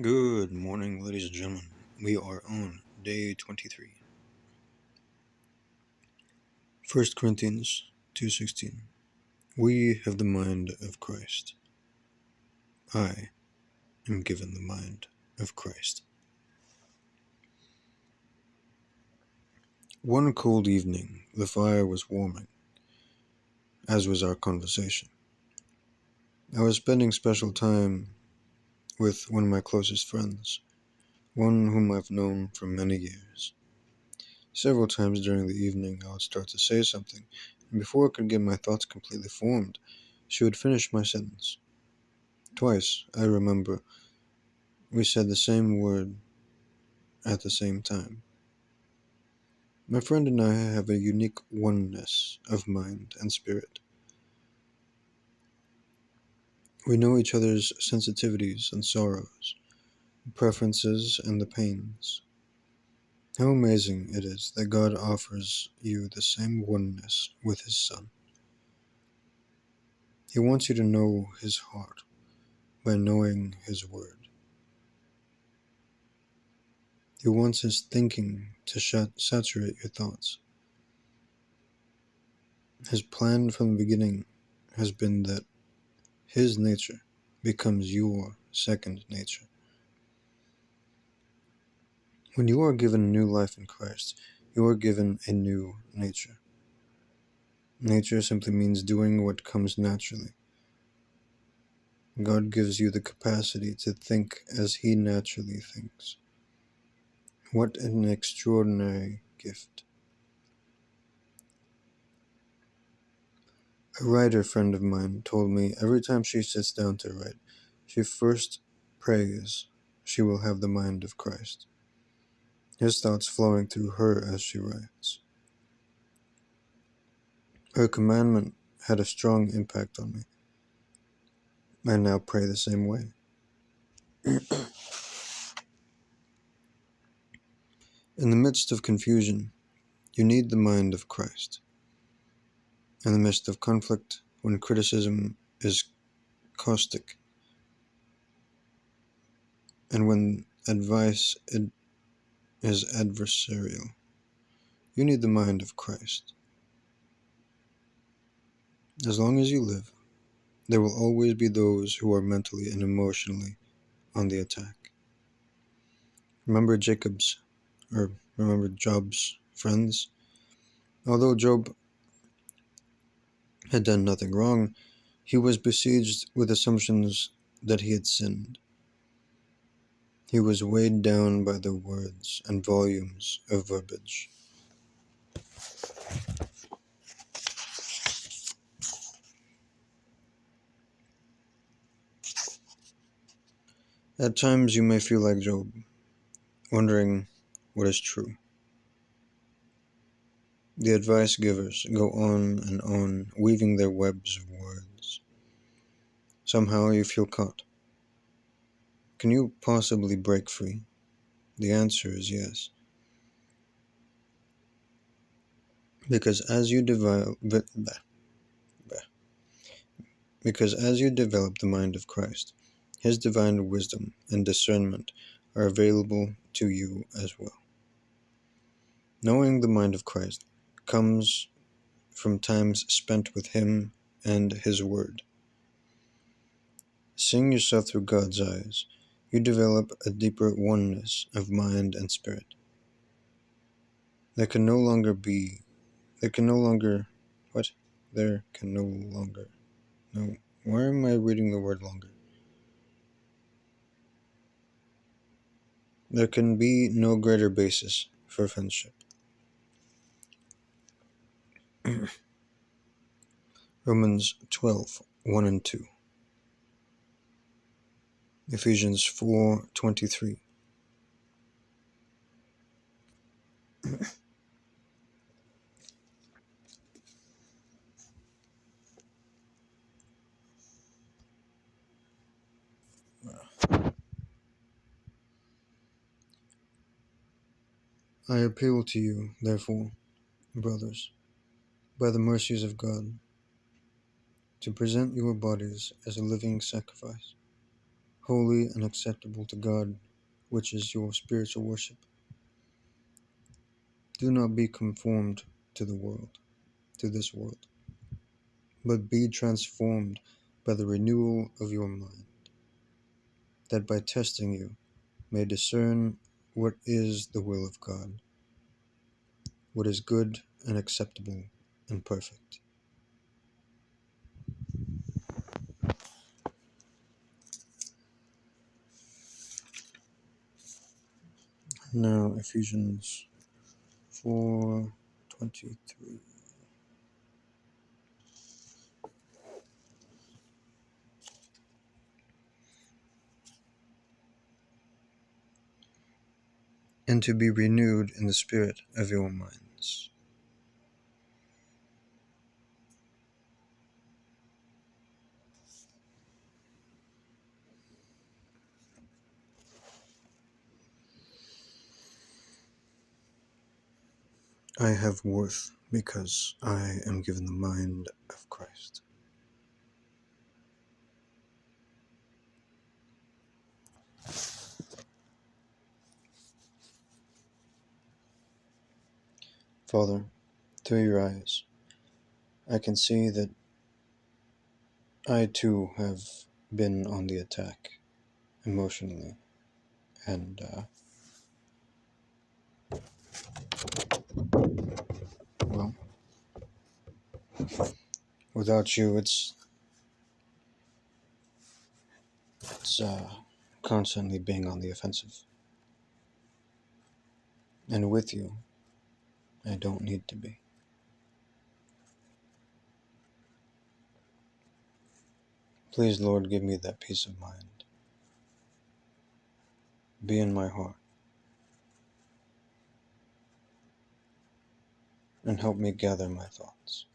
Good morning, ladies and gentlemen. We are on day 23. 1 Corinthians 2:16. We have the mind of Christ. I am given the mind of Christ. One cold evening, the fire was warming, as was our conversation. I was spending special time with one of my closest friends, one whom I've known for many years. Several times during the evening, I would start to say something, and before I could get my thoughts completely formed, she would finish my sentence. Twice, I remember, we said the same word at the same time. My friend and I have a unique oneness of mind and spirit. We know each other's sensitivities and sorrows, preferences and the pains. How amazing it is that God offers you the same oneness with His Son. He wants you to know His heart by knowing His Word. He wants His thinking to saturate your thoughts. His plan from the beginning has been that His nature becomes your second nature. When you are given new life in Christ, you are given a new nature. Nature simply means doing what comes naturally. God gives you the capacity to think as He naturally thinks. What an extraordinary gift. A writer friend of mine told me every time she sits down to write, she first prays she will have the mind of Christ, His thoughts flowing through her as she writes. Her commandment had a strong impact on me. I now pray the same way. In the midst of confusion, you need the mind of Christ. In the midst of conflict, when criticism is caustic, and when advice is adversarial, you need the mind of Christ. As long as you live, there will always be those who are mentally and emotionally on the attack. Remember Job's friends? Although Job had done nothing wrong, he was besieged with assumptions that he had sinned. He was weighed down by the words and volumes of verbiage. At times you may feel like Job, wondering what is true. The advice givers go on, weaving their webs of words. Somehow you feel caught. Can you possibly break free? The answer is yes. Because as you develop the mind of Christ, His divine wisdom and discernment are available to you as well. Knowing the mind of Christ comes from times spent with Him and His Word. Seeing yourself through God's eyes, you develop a deeper oneness of mind and spirit. There can no longer, no, why am I reading the word longer? There can be no greater basis for friendship. Romans 12:1 and 2. Ephesians 4:23. I appeal to you, therefore, brothers, by the mercies of God, to present your bodies as a living sacrifice, holy and acceptable to God, which is your spiritual worship. Do not be conformed to this world, but be transformed by the renewal of your mind, that by testing you may discern what is the will of God, what is good and acceptable and perfect. Now, Ephesians 4:23. And to be renewed in the spirit of your minds. I have worth because I am given the mind of Christ. Father, through your eyes, I can see that I too have been on the attack emotionally, and well, without you, it's constantly being on the offensive, and with you, I don't need to be. Please, Lord, give me that peace of mind. Be in my heart, and help me gather my thoughts.